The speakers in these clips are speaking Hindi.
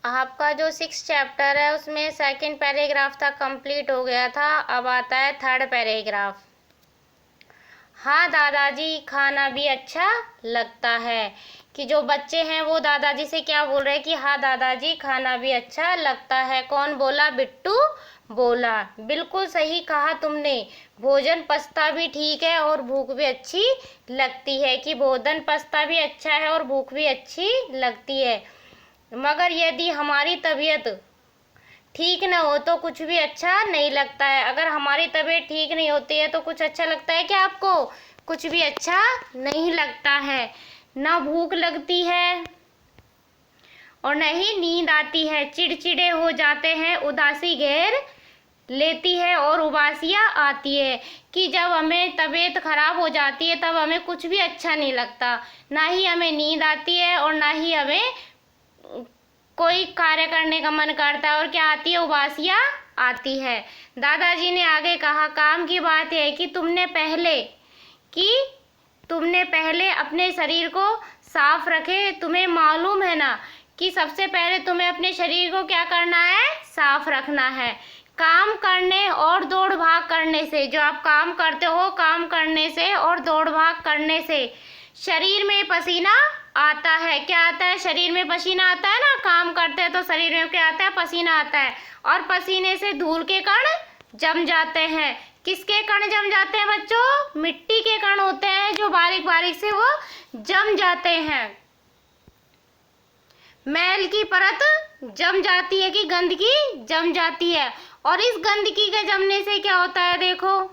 आपका जो 6 चैप्टर है उसमें सेकंड पैराग्राफ था, कंप्लीट हो गया था। अब आता है थर्ड पैराग्राफ। हाँ दादाजी, खाना भी अच्छा लगता है। कि जो बच्चे हैं वो दादाजी से क्या बोल रहे हैं कि हाँ दादाजी, खाना भी अच्छा लगता है। कौन बोला? बिट्टू बोला। बिल्कुल सही कहा तुमने। भोजन पचता भी ठीक है और भूख भी अच्छी लगती है। कि भोजन पचता भी अच्छा है और भूख भी अच्छी लगती है। मगर यदि हमारी तबीयत ठीक न हो तो कुछ भी अच्छा नहीं लगता है। अगर हमारी तबीयत ठीक नहीं होती है तो कुछ अच्छा लगता है क्या आपको? कुछ भी अच्छा नहीं लगता है। ना भूख लगती है और न ही नींद आती है। चिड़चिड़े हो जाते हैं, उदासी घेर लेती है और उबासियाँ आती है। कि जब हमें तबीयत खराब हो जाती है तब हमें कुछ भी अच्छा नहीं लगता। ना ही हमें नींद आती है और ना ही हमें कोई कार्य करने का मन करता है। और क्या आती है? उबासियाँ आती है। दादाजी ने आगे कहा, काम की बात है कि तुमने पहले अपने शरीर को साफ रखे। तुम्हें मालूम है ना कि सबसे पहले तुम्हें अपने शरीर को क्या करना है? साफ रखना है। काम करने और दौड़ भाग करने से, जो आप काम करते हो, काम करने से और दौड़ भाग करने से शरीर में पसीना आता है। क्या आता है? शरीर में पसीना आता है ना। काम करते हैं तो शरीर में क्या आता है? पसीना आता है। और पसीने से धूल के कण जम जाते हैं। किसके कण जम जाते हैं बच्चों? मिट्टी के कण होते हैं जो बारीक बारीक से वो जम जाते हैं। मैल की परत जम जाती है कि गंदगी जम जाती है। और इस गंदगी के जमने से क्या होता है? देखो,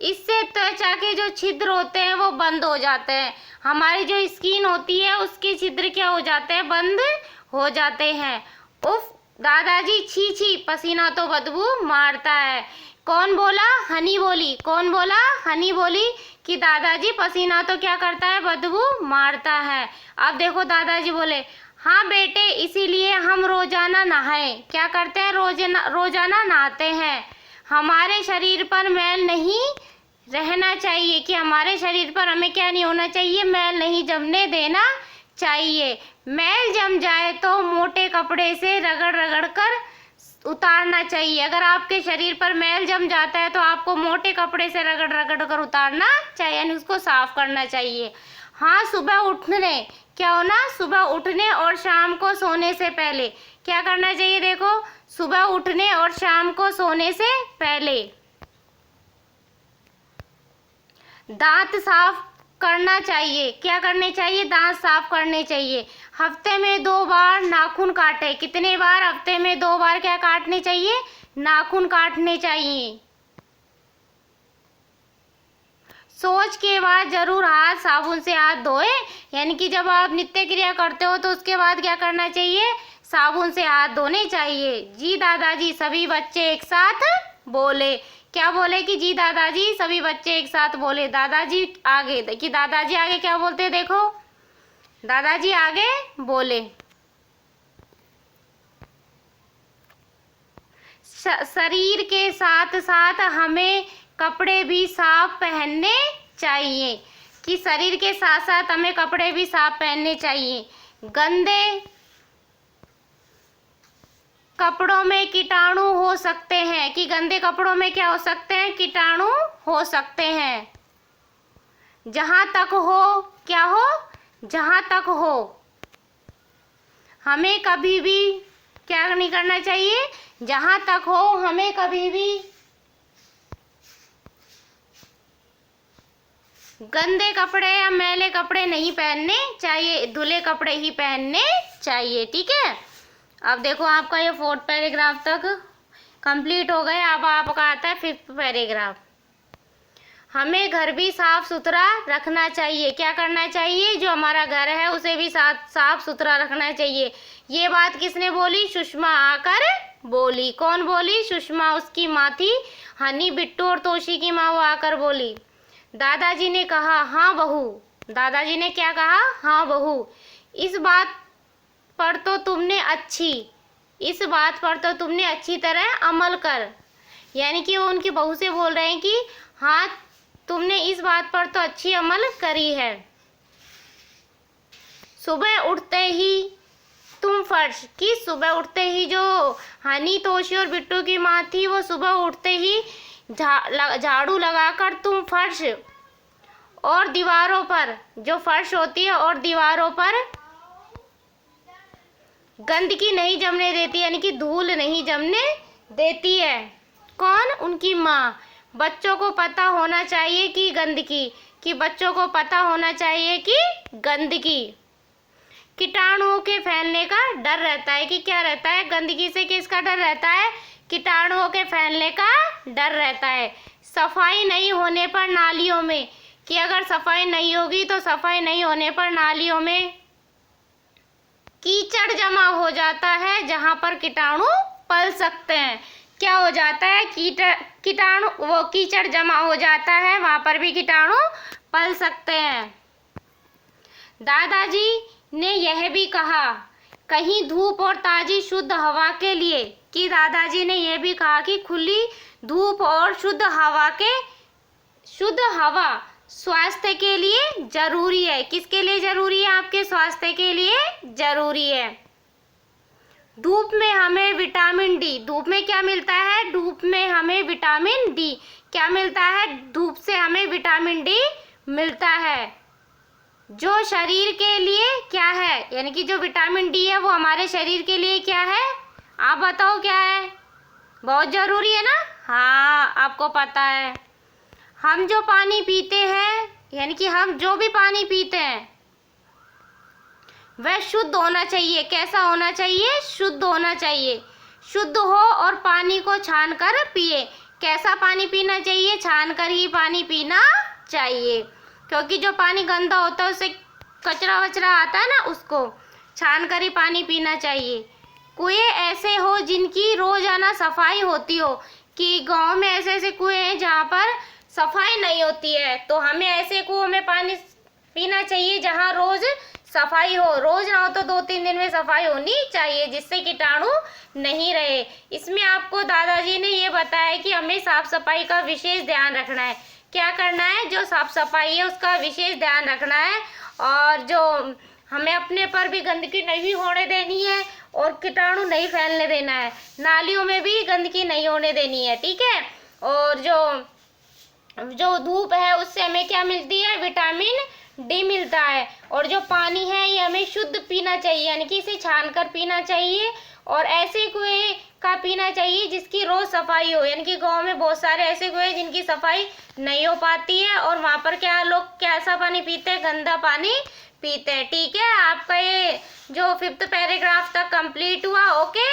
इससे त्वचा के जो छिद्र होते हैं वो बंद हो जाते हैं। हमारी जो स्किन होती है उसके छिद्र क्या हो जाते हैं? बंद हो जाते हैं। उफ दादाजी, छी छी, पसीना तो बदबू मारता है। कौन बोला? हनी बोली। कौन बोला? हनी बोली कि दादाजी पसीना तो क्या करता है? बदबू मारता है। अब देखो दादाजी बोले, हाँ बेटे, इसीलिए हम रोजाना नहाएं। क्या करते हैं? रोजाना नहाते हैं। हमारे शरीर पर मैल नहीं रहना चाहिए। कि हमारे शरीर पर हमें क्या नहीं होना चाहिए? मैल नहीं जमने देना चाहिए। मैल जम जाए तो मोटे कपड़े से रगड़ रगड़ कर उतारना चाहिए। अगर आपके शरीर पर मैल जम जाता है तो आपको मोटे कपड़े से रगड़ रगड़ कर उतारना चाहिए, यानी उसको साफ करना चाहिए। हाँ, सुबह उठने, क्या होना? सुबह उठने और शाम को सोने से पहले क्या करना चाहिए? देखो, सुबह उठने और शाम को सोने से पहले दांत साफ करना चाहिए। क्या करने चाहिए? दांत साफ करने चाहिए। हफ्ते में 2 बार नाखून काटे। कितने बार? हफ्ते में 2 बार क्या काटने चाहिए? नाखून काटने चाहिए। शौच के बाद जरूर हाथ साबुन से हाथ धोए। यानी कि जब आप नित्य क्रिया करते हो तो उसके बाद क्या करना चाहिए? साबुन से हाथ धोने चाहिए। जी दादाजी, सभी बच्चे एक साथ बोले। क्या बोले? कि जी दादाजी, सभी बच्चे एक साथ बोले। दादाजी आगे, देखिए दादाजी आगे क्या बोलते हैं, देखो दादाजी आगे बोले, शरीर के साथ साथ हमें कपड़े भी साफ पहनने चाहिए। कि शरीर के साथ साथ हमें कपड़े भी साफ पहनने चाहिए। गंदे कपड़ों में कीटाणु हो सकते हैं। कि गंदे कपड़ों में क्या हो सकते हैं? कीटाणु हो सकते हैं। जहां तक हो, क्या हो? जहां तक हो हमें कभी भी क्या नहीं करना चाहिए? जहां तक हो हमें कभी भी गंदे कपड़े या मैले कपड़े नहीं पहनने चाहिए। धुले कपड़े ही पहनने चाहिए। ठीक है। अब देखो, आपका ये 4th पैराग्राफ तक कंप्लीट हो गया। अब आपका आता है 5th पैराग्राफ। हमें घर भी साफ सुथरा रखना चाहिए। क्या करना चाहिए? जो हमारा घर है उसे भी साफ सुथरा रखना चाहिए। ये बात किसने बोली? सुषमा आकर बोली। कौन बोली? सुषमा। उसकी माँ थी हनी, बिट्टू और तोशी की माँ, वो आकर बोली। दादाजी ने कहा, हाँ बहू। दादाजी ने क्या कहा? हाँ बहू, इस बात पर तो तुमने अच्छी तरह अमल कर। यानी कि वो उनकी बहू से बोल रहे हैं कि हाँ, तुमने इस बात पर तो अच्छी अमल करी है। सुबह उठते ही तुम फर्श। कि सुबह उठते ही जो हनी, तोशी और बिट्टू की माँ थी, वो सुबह उठते ही झाड़ू लगाकर तुम फर्श और दीवारों पर, जो फर्श होती है और दीवारों पर गंदगी नहीं जमने देती, यानी कि धूल नहीं जमने देती है। कौन? उनकी माँ। बच्चों को पता होना चाहिए कि गंदगी, कि बच्चों को पता होना चाहिए कि गंदगी, कीटाणुओं के फैलने का डर रहता है। कि क्या रहता है? गंदगी से किसका डर रहता है? कीटाणुओं के फैलने का डर रहता है। सफाई नहीं होने पर नालियों में, कि अगर सफाई नहीं होगी तो सफाई नहीं होने पर नालियों में कीचड़ जमा हो जाता है, जहां पर कीटाणु पल सकते हैं। क्या हो जाता है? कीटाणु, वो कीचड़ जमा हो जाता है, वहां पर भी कीटाणु पल सकते हैं। दादाजी ने यह भी कहा, कहीं धूप और ताजी शुद्ध हवा के लिए, कि दादाजी ने यह भी कहा कि खुली धूप और शुद्ध हवा स्वास्थ्य के लिए जरूरी है। किसके लिए जरूरी है? आपके स्वास्थ्य के लिए जरूरी है। धूप में हमें विटामिन डी, धूप में क्या मिलता है? धूप में हमें विटामिन डी, क्या मिलता है? धूप से हमें विटामिन डी मिलता है, जो शरीर के लिए क्या है? यानी कि जो विटामिन डी है वो हमारे शरीर के लिए क्या है? आप बताओ क्या है? बहुत जरूरी है ना? हाँ, आपको पता है। हम जो पानी पीते हैं, यानी कि हम जो भी पानी पीते हैं वह शुद्ध होना चाहिए। कैसा होना चाहिए? शुद्ध होना चाहिए। शुद्ध हो और पानी को छान कर पिए। कैसा पानी पीना चाहिए? छान कर ही पानी पीना चाहिए, क्योंकि जो पानी गंदा होता है उससे कचरा वचरा आता है ना, उसको छान कर ही पानी पीना चाहिए। कुएं ऐसे हो जिनकी रोजाना सफाई होती हो, कि गांव में ऐसे ऐसे कुएं हैं जहाँ पर सफाई नहीं होती है, तो हमें ऐसे कुओं में पानी पीना चाहिए जहाँ रोज सफाई हो। रोज ना हो तो 2-3 दिन में सफाई होनी चाहिए, जिससे कीटाणु नहीं रहे। इसमें आपको दादाजी ने ये बताया कि हमें साफ सफाई का विशेष ध्यान रखना है। क्या करना है? जो साफ सफाई है उसका विशेष ध्यान रखना है, और जो हमें अपने पर भी गंदगी नहीं होने देनी है और कीटाणु नहीं फैलने देना है। नालियों में भी गंदगी नहीं होने देनी है, ठीक है। और जो धूप है उससे हमें क्या मिलती है? विटामिन डी मिलता है। और जो पानी है ये हमें शुद्ध पीना चाहिए, यानी कि इसे छान कर पीना चाहिए, और ऐसे कुएं का पीना चाहिए जिसकी रोज सफाई हो। यानी कि गांव में बहुत सारे ऐसे कुएं हैं जिनकी सफाई नहीं हो पाती है, और वहां पर क्या लोग कैसा पानी पीते हैं? गंदा पानी पीते हैं, ठीक है। आपका ये जो 5th पैराग्राफ तक कंप्लीट हुआ। ओके।